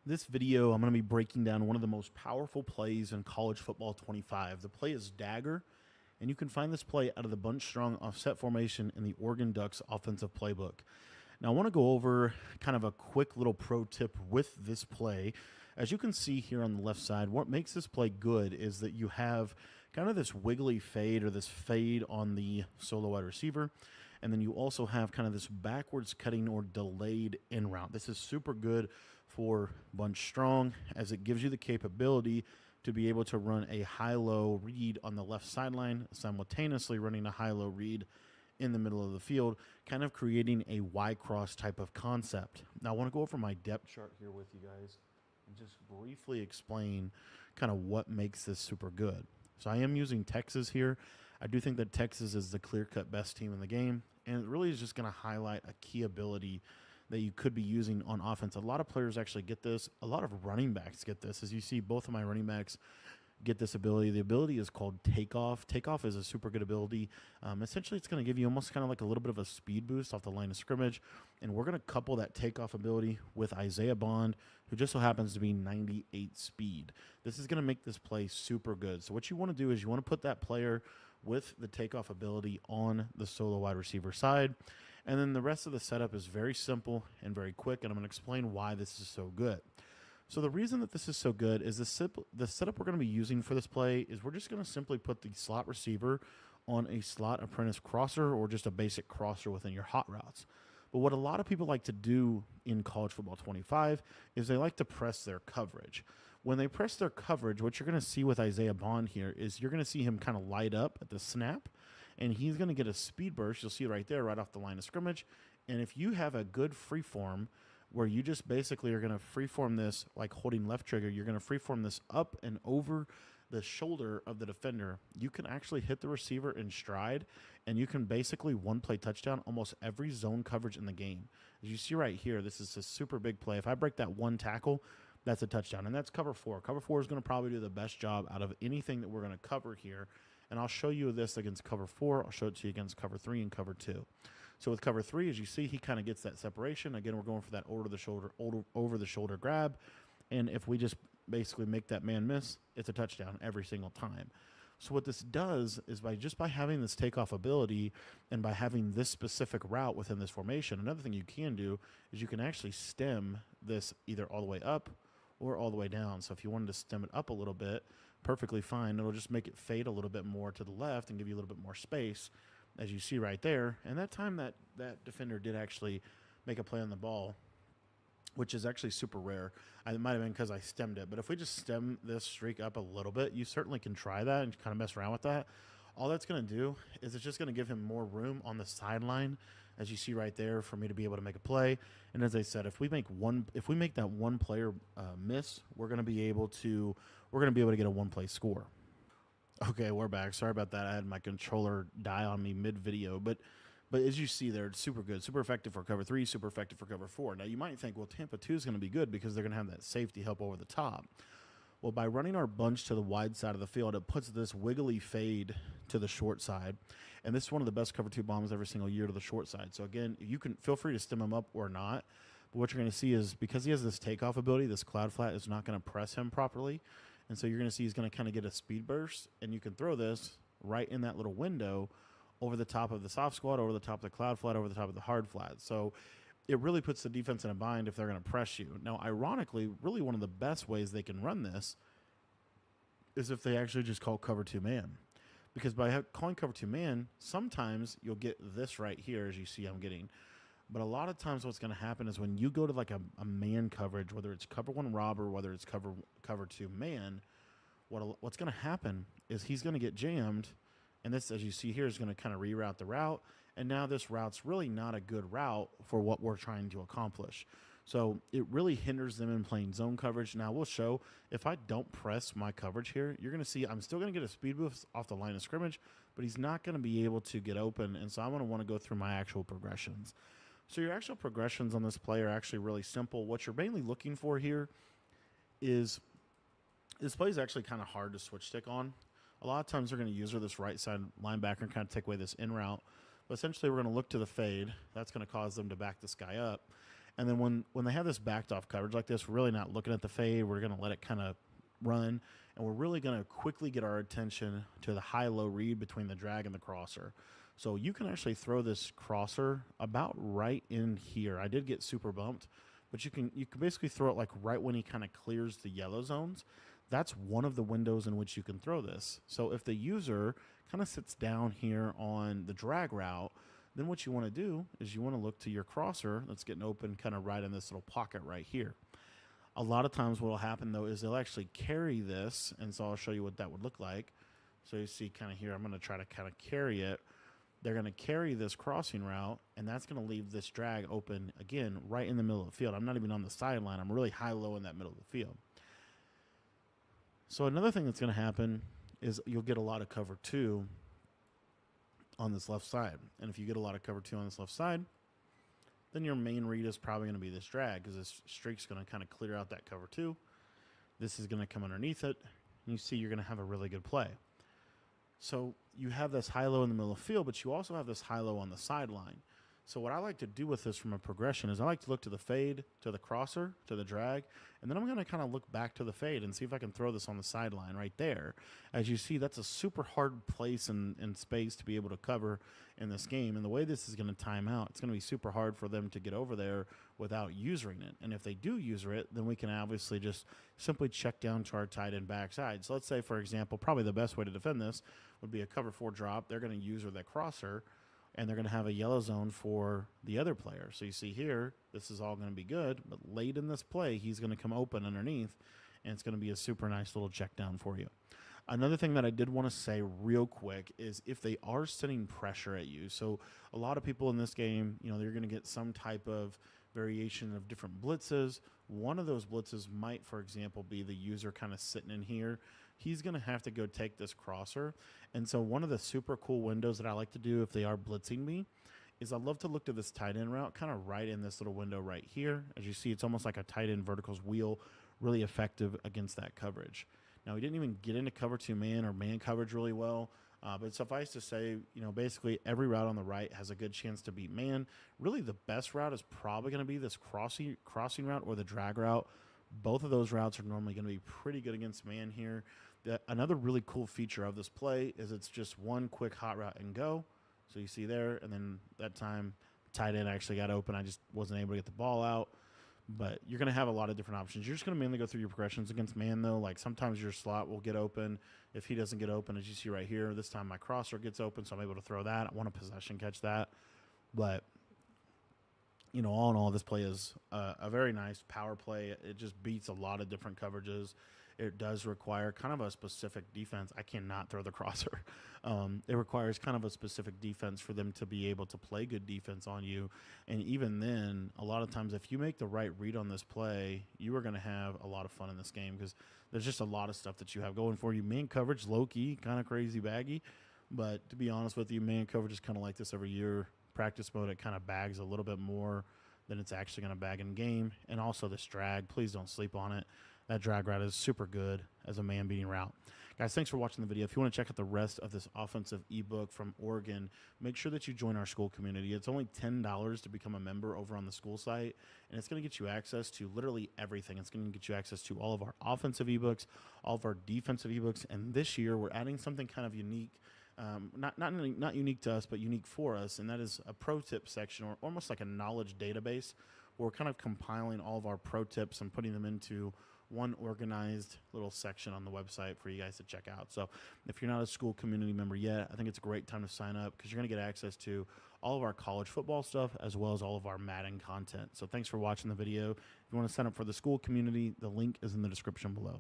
This video, I'm going to be breaking down one of the most powerful plays in college football 25. The play is dagger, and you can find this play out of the bunch strong offset formation in the Oregon Ducks offensive playbook. Now, I want to go over kind of a quick little pro tip with this play. As you can see here on the left side, what makes this play good is that you have kind of this wiggly fade or this fade on the solo wide receiver. And then you also have kind of this backwards cutting or delayed in route. This is super good for bunch strong as it gives you the capability to be able to run a high-low read on the left sideline, simultaneously running a high-low read in the middle of the field, kind of creating a Y-cross type of concept. Now, I want to go over my depth chart here with you guys and just briefly explain kind of what makes this super good. So I am using Texas here. I do think that Texas is the clear-cut best team in the game, and it really is just going to highlight a key ability that you could be using on offense. A lot of players actually get this. A lot of running backs get this. As you see, both of my running backs get this ability. The ability is called takeoff. Takeoff is a super good ability. Essentially, it's going to give you almost kind of like a little bit of a speed boost off the line of scrimmage, and we're going to couple that takeoff ability with Isaiah Bond, who just so happens to be 98 speed. This is going to make this play super good. So what you want to do is you want to put that player with the takeoff ability on the solo wide receiver side. And then the rest of the setup is very simple and very quick, and I'm going to explain why this is so good. So the reason that this is so good is the setup we're going to be using for this play is we're just going to simply put the slot receiver on a slot apprentice crosser or just a basic crosser within your hot routes. But what a lot of people like to do in college football 25 is they like to press their coverage. When they press their coverage, what you're going to see with Isaiah Bond here is you're going to see him kind of light up at the snap, and he's going to get a speed burst. You'll see it right there, right off the line of scrimmage. And if you have a good freeform where you just basically are going to freeform this like holding left trigger, you're going to freeform this up and over the shoulder of the defender, you can actually hit the receiver in stride, and you can basically one-play touchdown almost every zone coverage in the game. As you see right here, this is a super big play. If I break that one tackle, that's a touchdown, and that's cover 4. Cover 4 is going to probably do the best job out of anything that we're going to cover here, and I'll show you this against cover 4. I'll show it to you against cover 3 and cover 2. So with cover 3, as you see, he kind of gets that separation. Again, we're going for that over-the-shoulder grab, and if we just basically make that man miss, it's a touchdown every single time. So what this does is by having this takeoff ability and by having this specific route within this formation, another thing you can do is you can actually stem this either all the way up or all the way down. So if you wanted to stem it up a little bit, perfectly fine. It'll just make it fade a little bit more to the left and give you a little bit more space, as you see right there. And that time that defender did actually make a play on the ball, which is actually super rare. It might have been because I stemmed it. But if we just stem this streak up a little bit, you certainly can try that and kind of mess around with that. All that's going to do is it's just going to give him more room on the sideline, as you see right there, for me to be able to make a play. And as I said, if we make that one player miss, we're going to be able to get a one-play score. Okay, we're back. Sorry about that. I had my controller die on me mid-video, but as you see there, it's super good, super effective for cover 3, super effective for cover 4. Now, you might think, well, Tampa 2 is going to be good because they're going to have that safety help over the top. Well, by running our bunch to the wide side of the field, it puts this wiggly fade to the short side. And this is one of the best cover 2 bombs every single year to the short side. So, again, you can feel free to stem him up or not. But what you're going to see is because he has this takeoff ability, this cloud flat is not going to press him properly. And so you're going to see he's going to kind of get a speed burst. And you can throw this right in that little window over the top of the soft squat, over the top of the cloud flat, over the top of the hard flat. So it really puts the defense in a bind if they're going to press you. Now, ironically, really one of the best ways they can run this is if they actually just call cover 2 man. Because by calling cover 2 man, sometimes you'll get this right here, as you see I'm getting. But a lot of times what's going to happen is when you go to like a man coverage, whether it's cover 1 robber, whether it's cover 2 man, what's going to happen is he's going to get jammed. And this, as you see here, is going to kind of reroute the route. And now this route's really not a good route for what we're trying to accomplish. So it really hinders them in playing zone coverage. Now, we'll show if I don't press my coverage here, you're going to see I'm still going to get a speed boost off the line of scrimmage, but he's not going to be able to get open. And so I'm going to want to go through my actual progressions. So your actual progressions on this play are actually really simple. What you're mainly looking for here is this play is actually kind of hard to switch stick on. A lot of times they're going to use this right side linebacker and kind of take away this in route. But essentially we're going to look to the fade. That's going to cause them to back this guy up. And then when they have this backed off coverage like this, we're really not looking at the fade. We're going to let it kind of run, and we're really going to quickly get our attention to the high-low read between the drag and the crosser. So you can actually throw this crosser about right in here. I did get super bumped, but you can basically throw it like right when he kind of clears the yellow zones. That's one of the windows in which you can throw this. So if the user kind of sits down here on the drag route, then what you want to do is you want to look to your crosser that's getting open kind of right in this little pocket right here. A lot of times what will happen, though, is they'll actually carry this, and so I'll show you what that would look like. So you see kind of here, I'm going to try to kind of carry it. They're going to carry this crossing route, and that's going to leave this drag open, again, right in the middle of the field. I'm not even on the sideline. I'm really high-low in that middle of the field. So another thing that's going to happen is you'll get a lot of cover 2 on this left side. And if you get a lot of cover 2 on this left side, then your main read is probably going to be this drag, because this streak's going to kind of clear out that cover 2. This is going to come underneath it, and you see you're going to have a really good play. So you have this high-low in the middle of the field, but you also have this high-low on the sideline. So what I like to do with this from a progression is I like to look to the fade, to the crosser, to the drag, and then I'm going to kind of look back to the fade and see if I can throw this on the sideline right there. As you see, that's a super hard place and space to be able to cover in this game. And the way this is going to time out, it's going to be super hard for them to get over there without using it. And if they do use it, then we can obviously just simply check down to our tight end backside. So let's say, for example, probably the best way to defend this would be a cover 4 drop. They're going to use that crosser, and they're going to have a yellow zone for the other player. So you see here, this is all going to be good, but late in this play, he's going to come open underneath, and it's going to be a super nice little check down for you. Another thing that I did want to say real quick is if they are sending pressure at you, so a lot of people in this game, you know, they're going to get some type of variation of different blitzes. One of those blitzes might, for example, be the user kind of sitting in here. He's going to have to go take this crosser. And so one of the super cool windows that I like to do if they are blitzing me is I love to look to this tight end route kind of right in this little window right here. As you see, it's almost like a tight end verticals wheel, really effective against that coverage. Now, we didn't even get into cover 2 man or man coverage really well. But suffice to say, you know, basically every route on the right has a good chance to beat man. Really, the best route is probably going to be this crossing route or the drag route. Both of those routes are normally going to be pretty good against man here. Another really cool feature of this play is it's just one quick hot route and go. So you see there, and then that time tight end actually got open. I just wasn't able to get the ball out. But you're going to have a lot of different options. You're just going to mainly go through your progressions against man, though. Like sometimes your slot will get open. If he doesn't get open, as you see right here, this time my crosser gets open, so I'm able to throw that. I want a possession catch that. But, you know, all in all, this play is a very nice power play. It just beats a lot of different coverages. It does require kind of a specific defense. I cannot throw the crosser. It requires kind of a specific defense for them to be able to play good defense on you. And even then, a lot of times, if you make the right read on this play, you are going to have a lot of fun in this game because there's just a lot of stuff that you have going for you. Man coverage, low-key, kind of crazy baggy. But to be honest with you, man coverage is kind of like this every year. Practice mode, it kind of bags a little bit more than it's actually going to bag in game. And also this drag, please don't sleep on it. That drag route is super good as a man-beating route. Guys, thanks for watching the video. If you want to check out the rest of this offensive ebook from Oregon, make sure that you join our school community. It's only $10 to become a member over on the school site, and it's going to get you access to literally everything. It's going to get you access to all of our offensive ebooks, all of our defensive ebooks, and this year we're adding something kind of unique. Not unique to us, but unique for us, and that is a pro tip section, or almost like a knowledge database, where we're kind of compiling all of our pro tips and putting them into one organized little section on the website for you guys to check out. So if you're not a school community member yet, I think it's a great time to sign up because you're going to get access to all of our college football stuff as well as all of our Madden content. So thanks for watching the video. If you want to sign up for the school community, the link is in the description below.